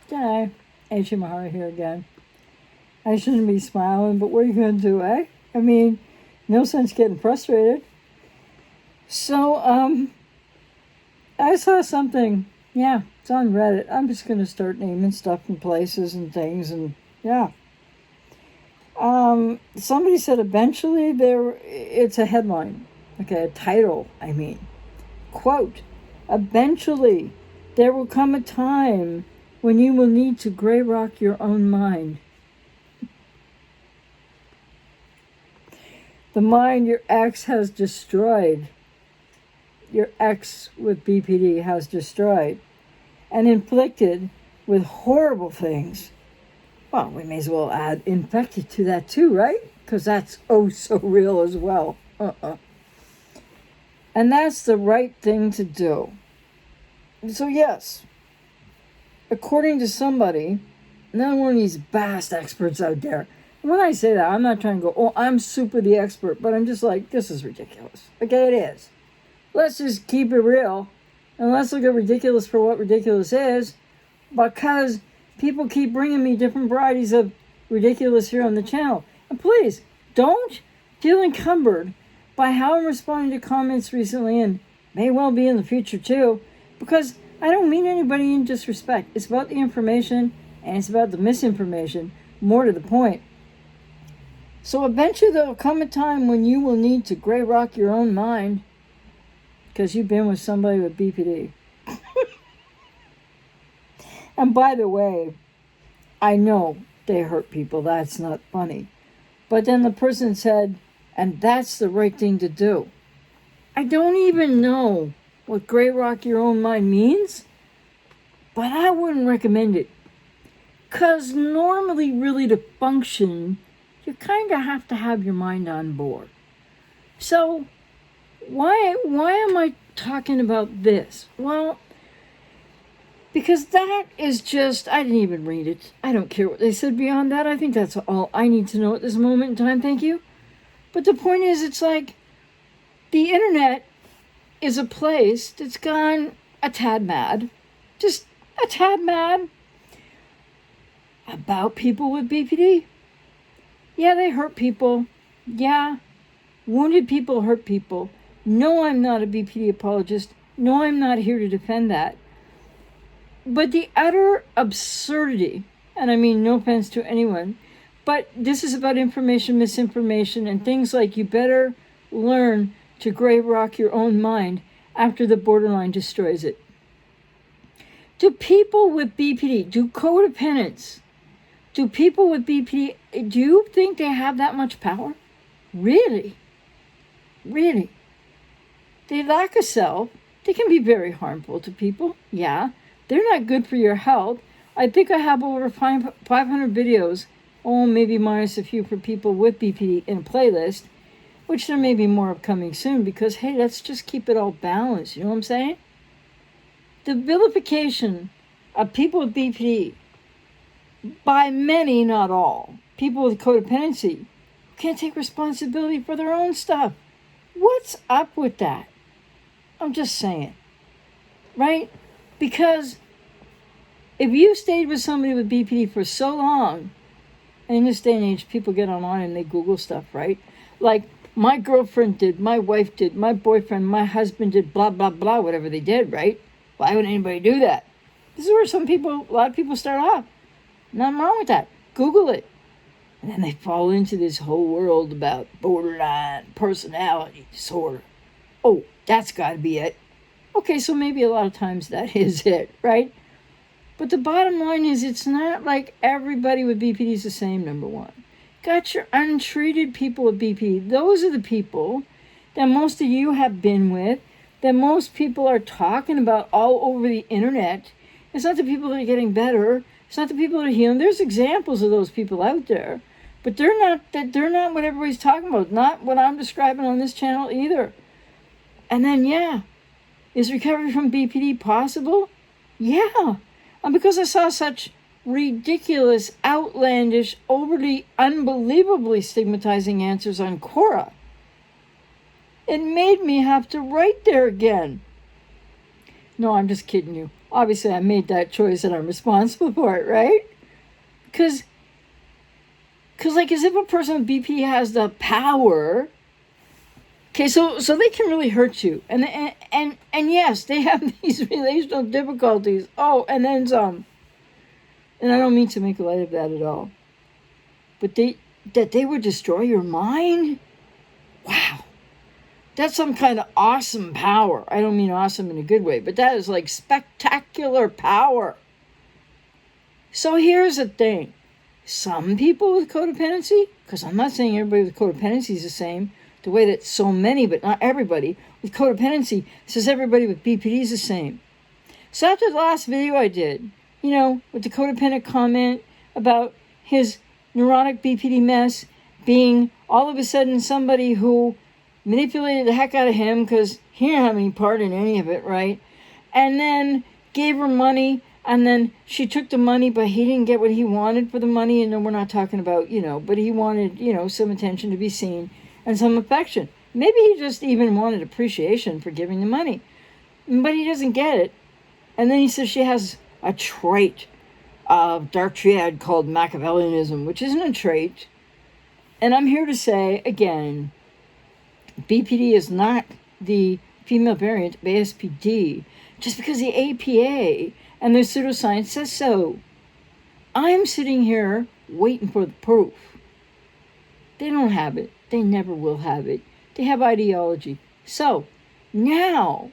G'day, H.M. Mahara here again. I shouldn't be smiling, but what are you going to do, eh? I mean, no sense getting frustrated. So, I saw something. Yeah, it's on Reddit. I'm just going to start naming stuff and places and things, and yeah. Somebody said eventually it's a headline. Okay, a title, I mean. Quote, eventually there will come a time when you will need to gray rock your own mind. The mind your ex has destroyed, your ex with BPD has destroyed, and inflicted with horrible things. Well, we may as well add infected to that too, right? Because that's oh so real as well. And that's the right thing to do. So yes, according to somebody, not one of these vast experts out there. When I say that, I'm not trying to go, oh, I'm super the expert, but I'm just like, this is ridiculous. Okay, it is. Let's just keep it real, and let's look at ridiculous for what ridiculous is, because people keep bringing me different varieties of ridiculous here on the channel. And please, don't feel encumbered by how I'm responding to comments recently, and may well be in the future too, because I don't mean anybody in disrespect. It's about the information, and it's about the misinformation, more to the point. So eventually there will come a time when you will need to gray rock your own mind because you've been with somebody with BPD. And by the way, I know they hurt people. That's not funny. But then the person said, and that's the right thing to do. I don't even know what gray rock your own mind means, but I wouldn't recommend it. Because normally, really, to function, you kind of have to have your mind on board. So, why am I talking about this? Well, because that is just, I didn't even read it. I don't care what they said beyond that. I think that's all I need to know at this moment in time, thank you. But the point is, it's like, the internet is a place that's gone a tad mad. Just a tad mad about people with BPD. Yeah, they hurt people. Yeah, wounded people hurt people. No, I'm not a BPD apologist. No, I'm not here to defend that. But the utter absurdity, and I mean no offense to anyone, but this is about information, misinformation, and things like you better learn to gray rock your own mind after the borderline destroys it. Do people with BPD, do codependents, do people with BPD, do you think they have that much power? Really? Really? They lack a self. They can be very harmful to people. Yeah. They're not good for your health. I think I have over 500 videos, maybe minus a few for people with BPD in a playlist, which there may be more of coming soon because, hey, let's just keep it all balanced. You know what I'm saying? The vilification of people with BPD, by many, not all, people with codependency, can't take responsibility for their own stuff. What's up with that? I'm just saying. Right? Because if you stayed with somebody with BPD for so long, and in this day and age, people get online and they Google stuff, right? Like, my girlfriend did, my wife did, my boyfriend, my husband did, blah, blah, blah, whatever they did, right? Why would anybody do that? This is where a lot of people start off. Nothing wrong with that. Google it. And then they fall into this whole world about borderline personality disorder. Oh, that's got to be it. Okay, so maybe a lot of times that is it, right? But the bottom line is it's not like everybody with BPD is the same, number one. Got your untreated people with BPD. Those are the people that most of you have been with, that most people are talking about all over the internet. It's not the people that are getting better. It's not the people that are healing. There's examples of those people out there, but they're not what everybody's talking about. Not what I'm describing on this channel either. And then, yeah, is recovery from BPD possible? Yeah. And because I saw such ridiculous, outlandish, overly, unbelievably stigmatizing answers on Quora, it made me have to write there again. No, I'm just kidding you. obviously I made that choice and I'm responsible for it, right? Because like, as if a person with BPD has the power. Okay, so they can really hurt you, and yes, they have these relational difficulties. Oh, and then some. And I don't mean to make light of that at all. But they would destroy your mind? Wow. That's some kind of awesome power. I don't mean awesome in a good way, but that is like spectacular power. So here's the thing. Some people with codependency, because I'm not saying everybody with codependency is the same, the way that so many, but not everybody, with codependency says everybody with BPD is the same. So after the last video I did, with the codependent comment about his neurotic BPD mess being all of a sudden somebody who manipulated the heck out of him because he didn't have any part in any of it, right? And then gave her money, and then she took the money, but he didn't get what he wanted for the money. And then we're not talking about, but he wanted, some attention to be seen and some affection. Maybe he just even wanted appreciation for giving the money, but he doesn't get it. And then he says she has a trait of dark triad called Machiavellianism, which isn't a trait. And I'm here to say, again, BPD is not the female variant of ASPD just because the APA and the pseudoscience says so. I'm sitting here waiting for the proof. They don't have it. They never will have it. They have ideology. So now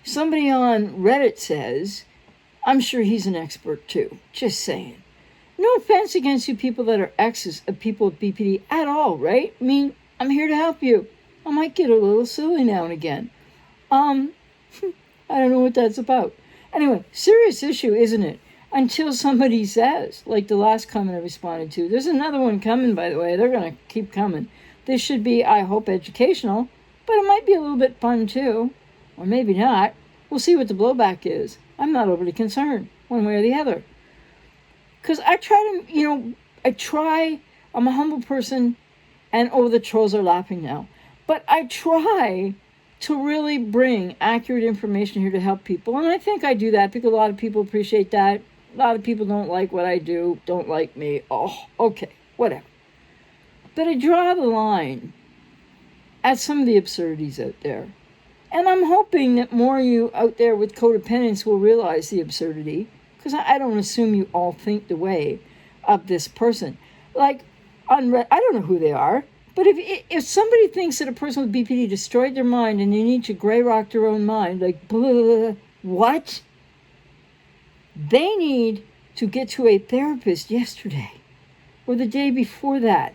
somebody on Reddit says, I'm sure he's an expert too. Just saying. No offense against you people that are exes of people with BPD at all, right? I mean, I'm here to help you. I might get a little silly now and again. I don't know what that's about. Anyway, serious issue, isn't it? Until somebody says, like the last comment I responded to. There's another one coming, by the way. They're going to keep coming. This should be, I hope, educational, but it might be a little bit fun too. Or maybe not. We'll see what the blowback is. I'm not overly concerned, one way or the other. Because I try to, I'm a humble person, and the trolls are laughing now. But I try to really bring accurate information here to help people. And I think I do that because a lot of people appreciate that. A lot of people don't like what I do, don't like me. Oh, okay, whatever. But I draw the line at some of the absurdities out there. And I'm hoping that more of you out there with codependence will realize the absurdity, because I don't assume you all think the way of this person. Like, I don't know who they are, but if somebody thinks that a person with BPD destroyed their mind and they need to gray rock their own mind, like, blah, blah, blah, what? They need to get to a therapist yesterday, or the day before that,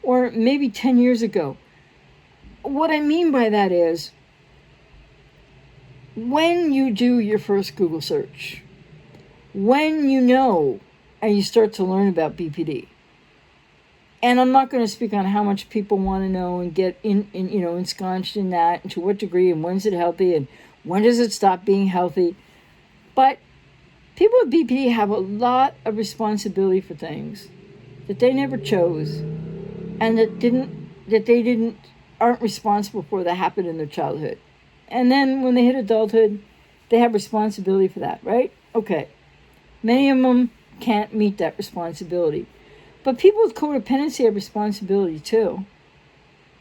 or maybe 10 years ago. What I mean by that is, when you do your first Google search, when you know and you start to learn about BPD, and I'm not going to speak on how much people want to know and get ensconced in that, and to what degree, and when's it healthy, and when does it stop being healthy. But people with BPD have a lot of responsibility for things that they never chose, and that aren't responsible for, that happened in their childhood. And then when they hit adulthood, they have responsibility for that, right? Okay. Many of them can't meet that responsibility. But people with codependency have responsibility too.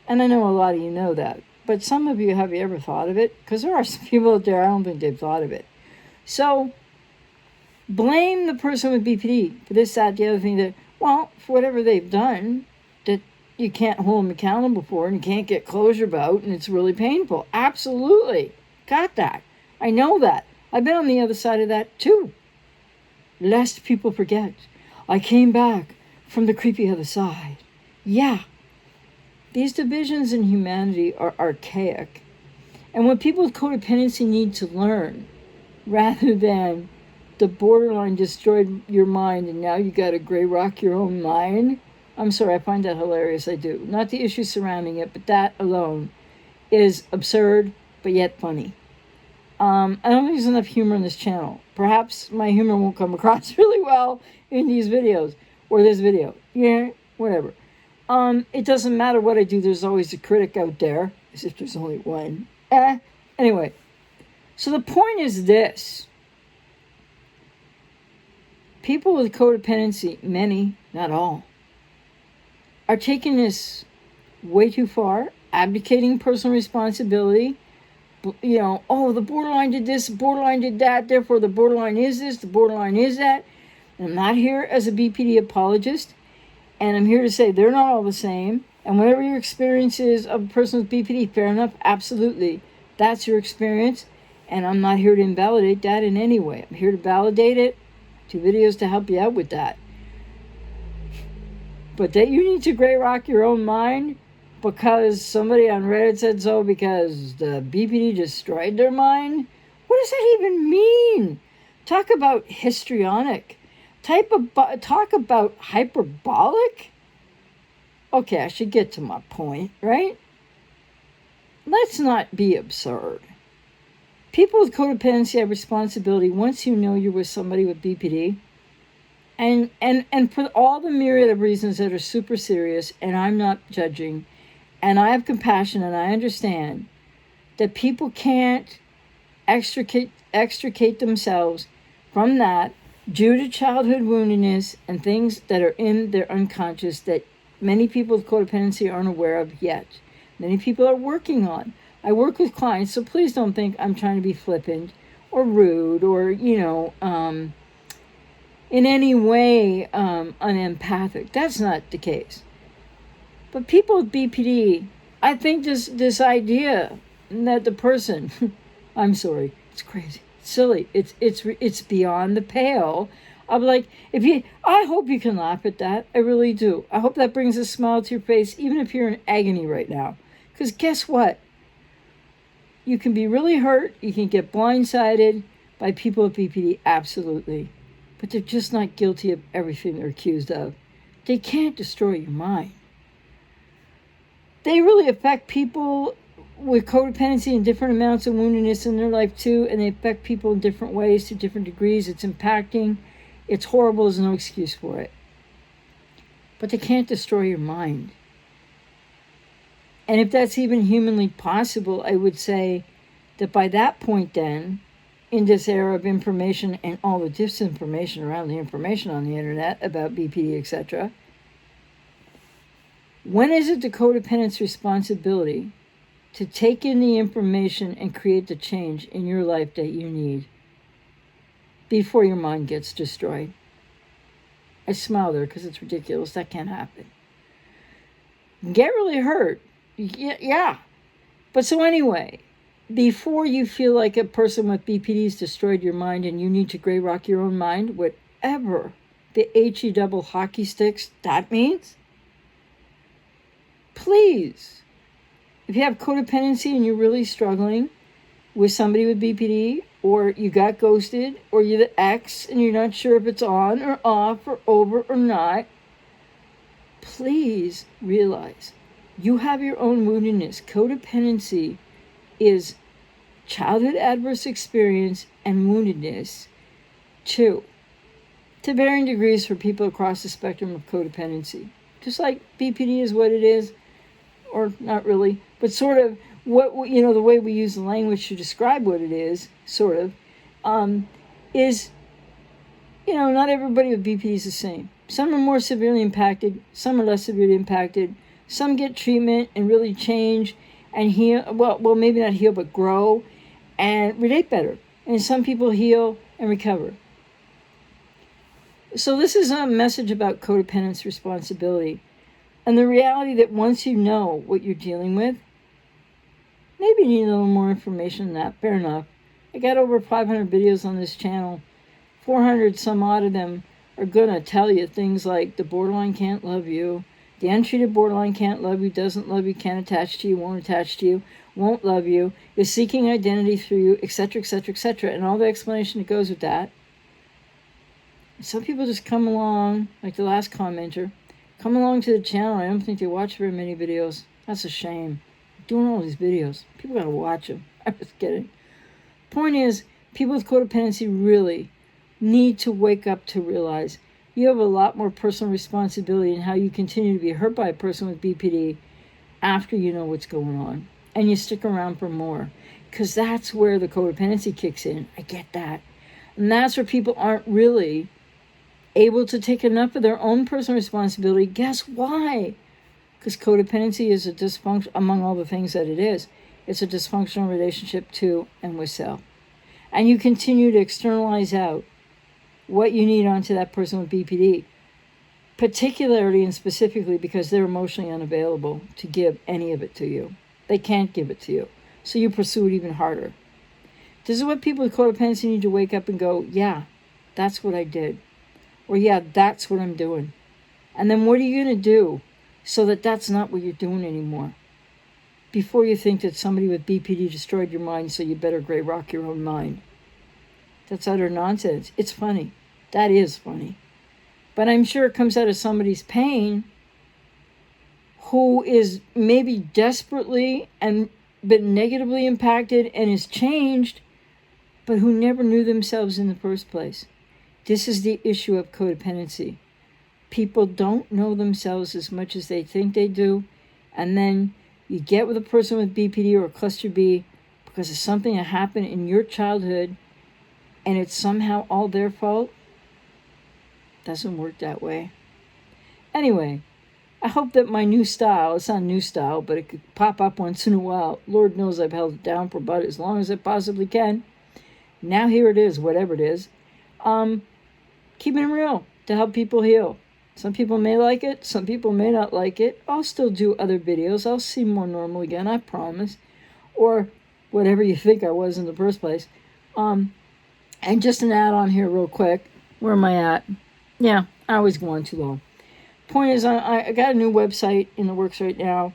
And I know a lot of you know that. But some of you, have you ever thought of it? Because there are some people out there, I don't think they've thought of it. So, blame the person with BPD for this, that, the other thing, that, for whatever they've done, that you can't hold them accountable for and you can't get closure about, and it's really painful. Absolutely. Got that. I know that. I've been on the other side of that too. Lest people forget, I came back from the creepy other side. Yeah. These divisions in humanity are archaic. And what people with codependency need to learn, rather than the borderline destroyed your mind and now you got to gray rock your own mind. I'm sorry, I find that hilarious, I do. Not the issues surrounding it, but that alone is absurd, but yet funny. I don't think there's enough humor in this channel. Perhaps my humor won't come across really well in these videos, or this video. Yeah, whatever. It doesn't matter what I do, there's always a critic out there, as if there's only one. Anyway, so the point is this. People with codependency, many, not all, are taking this way too far, abdicating personal responsibility. You know, oh, the borderline did this, the borderline did that, therefore the borderline is this, the borderline is that. And I'm not here as a BPD apologist, and I'm here to say they're not all the same. And whatever your experience is of a person with BPD, fair enough, absolutely. That's your experience, and I'm not here to invalidate that in any way. I'm here to validate it, 2 videos to help you out with that. But that you need to gray rock your own mind because somebody on Reddit said so because the BPD destroyed their mind? What does that even mean? Talk about histrionic. Talk about hyperbolic? Okay, I should get to my point, right? Let's not be absurd. People with codependency have responsibility once you know you're with somebody with BPD. And for all the myriad of reasons that are super serious, and I'm not judging, and I have compassion and I understand that people can't extricate themselves from that due to childhood woundedness and things that are in their unconscious that many people with codependency aren't aware of yet. Many people are working on. I work with clients, so please don't think I'm trying to be flippant or rude or, in any way unempathic. That's not the case. But people with BPD, I think this idea that the person, I'm sorry, it's crazy, it's silly, it's beyond the pale. I'm like, I hope you can laugh at that. I really do. I hope that brings a smile to your face, even if you're in agony right now. Because guess what? You can be really hurt. You can get blindsided by people with BPD, absolutely. But they're just not guilty of everything they're accused of. They can't destroy your mind. They really affect people with codependency in different amounts of woundedness in their life too, and they affect people in different ways to different degrees. It's impacting. It's horrible. There's no excuse for it. But they can't destroy your mind. And if that's even humanly possible, I would say that by that point then, in this era of information and all the disinformation around the information on the internet about BPD, etc., when is it the codependent's responsibility to take in the information and create the change in your life that you need before your mind gets destroyed? I smile there because it's ridiculous. That can't happen. Get really hurt. Yeah. But so anyway, before you feel like a person with BPD's destroyed your mind and you need to gray rock your own mind, whatever the HE double hockey sticks that means, please, if you have codependency and you're really struggling with somebody with BPD, or you got ghosted, or you're the ex and you're not sure if it's on or off or over or not, please realize you have your own woundedness. Codependency is childhood adverse experience and woundedness too, to varying degrees for people across the spectrum of codependency. Just like BPD is what it is, or not really, but sort of what, the way we use the language to describe what it is, sort of, is, not everybody with BPD is the same. Some are more severely impacted, some are less severely impacted. Some get treatment and really change and heal, well, maybe not heal, but grow and relate better. And some people heal and recover. So this is a message about codependence responsibility. And the reality that once you know what you're dealing with, maybe you need a little more information than that. Fair enough. I got over 500 videos on this channel. 400 some odd of them are going to tell you things like the borderline can't love you. The untreated borderline can't love you, doesn't love you, can't attach to you, won't attach to you, won't love you, is seeking identity through you, etc., etc., etc., and all the explanation that goes with that. Some people just come along, like the last commenter, come along to the channel. I don't think they watch very many videos. That's a shame. I'm doing all these videos. People gotta watch them. I'm just kidding. Point is, people with codependency really need to wake up to realize you have a lot more personal responsibility in how you continue to be hurt by a person with BPD after you know what's going on. And you stick around for more. Because that's where the codependency kicks in. I get that. And that's where people aren't really able to take enough of their own personal responsibility. Guess why? Because codependency is a dysfunction, among all the things that it is, it's a dysfunctional relationship to and with self. And you continue to externalize out what you need onto that person with BPD, particularly and specifically because they're emotionally unavailable to give any of it to you. They can't give it to you. So you pursue it even harder. This is what people with codependency need to wake up and go, yeah, that's what I did. Or yeah, that's what I'm doing. And then what are you going to do so that that's not what you're doing anymore? Before you think that somebody with BPD destroyed your mind, so you better gray rock your own mind. That's utter nonsense. It's funny. That is funny. But I'm sure it comes out of somebody's pain who is maybe desperately and been negatively impacted and is changed, but who never knew themselves in the first place. This is the issue of codependency. People don't know themselves as much as they think they do, and then you get with a person with BPD or cluster B because of something that happened in your childhood and it's somehow all their fault. Doesn't work that way. Anyway, I hope that my new style, it's not a new style, but it could pop up once in a while. Lord knows I've held it down for about as long as I possibly can. Now here it is, whatever it is. Keeping it real to help people heal. Some people may like it, some people may not like it. I'll still do other videos. I'll seem more normal again, I promise. Or whatever you think I was in the first place. And just an add-on here real quick. Where am I at? Yeah, I always go on too long. Point is, I got a new website in the works right now.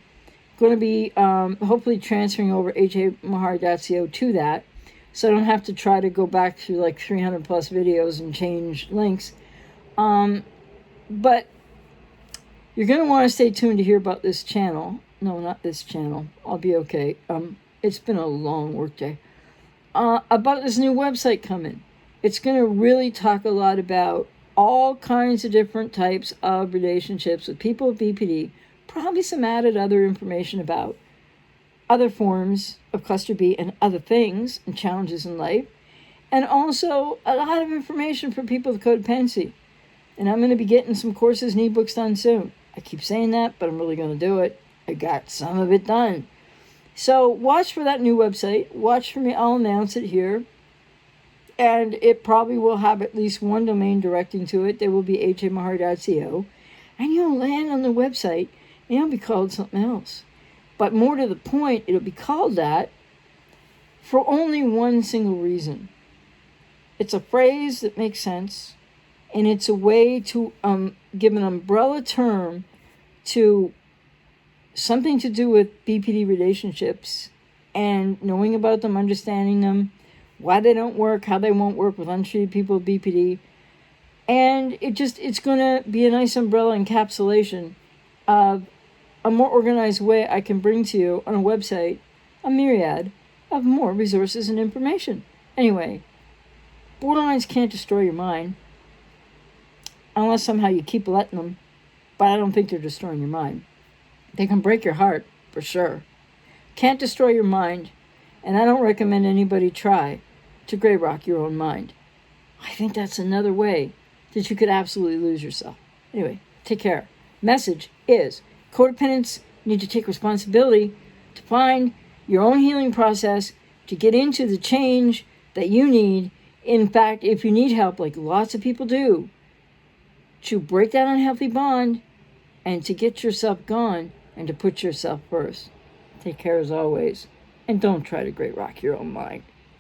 Going to be hopefully transferring over ajmahar.co to that. So I don't have to try to go back through like 300 plus videos and change links. But you're going to want to stay tuned to hear about this channel. No, not this channel. I'll be okay. It's been a long work day. About this new website coming. It's going to really talk a lot about all kinds of different types of relationships with people with BPD. Probably some added other information about other forms of cluster B and other things and challenges in life. And also a lot of information for people with codependency. And I'm going to be getting some courses and ebooks done soon. I keep saying that, but I'm really going to do it. I got some of it done. So watch for that new website. Watch for me. I'll announce it here. And it probably will have at least one domain directing to it. There will be ajmahar.co. And you'll land on the website and it'll be called something else. But more to the point, it'll be called that for only one single reason. It's a phrase that makes sense. And it's a way to give an umbrella term to something to do with BPD relationships and knowing about them, understanding them, why they don't work, how they won't work with untreated people with BPD. And it's going to be a nice umbrella encapsulation of a more organized way I can bring to you on a website a myriad of more resources and information. Anyway, borderlines can't destroy your mind. Unless somehow you keep letting them. But I don't think they're destroying your mind. They can break your heart, for sure. Can't destroy your mind. And I don't recommend anybody try to gray rock your own mind. I think that's another way that you could absolutely lose yourself. Anyway, take care. Message is, codependents need to take responsibility to find your own healing process, to get into the change that you need. In fact, if you need help, like lots of people do, to break that unhealthy bond and to get yourself gone and to put yourself first. Take care as always. And don't try to gray rock your own mind.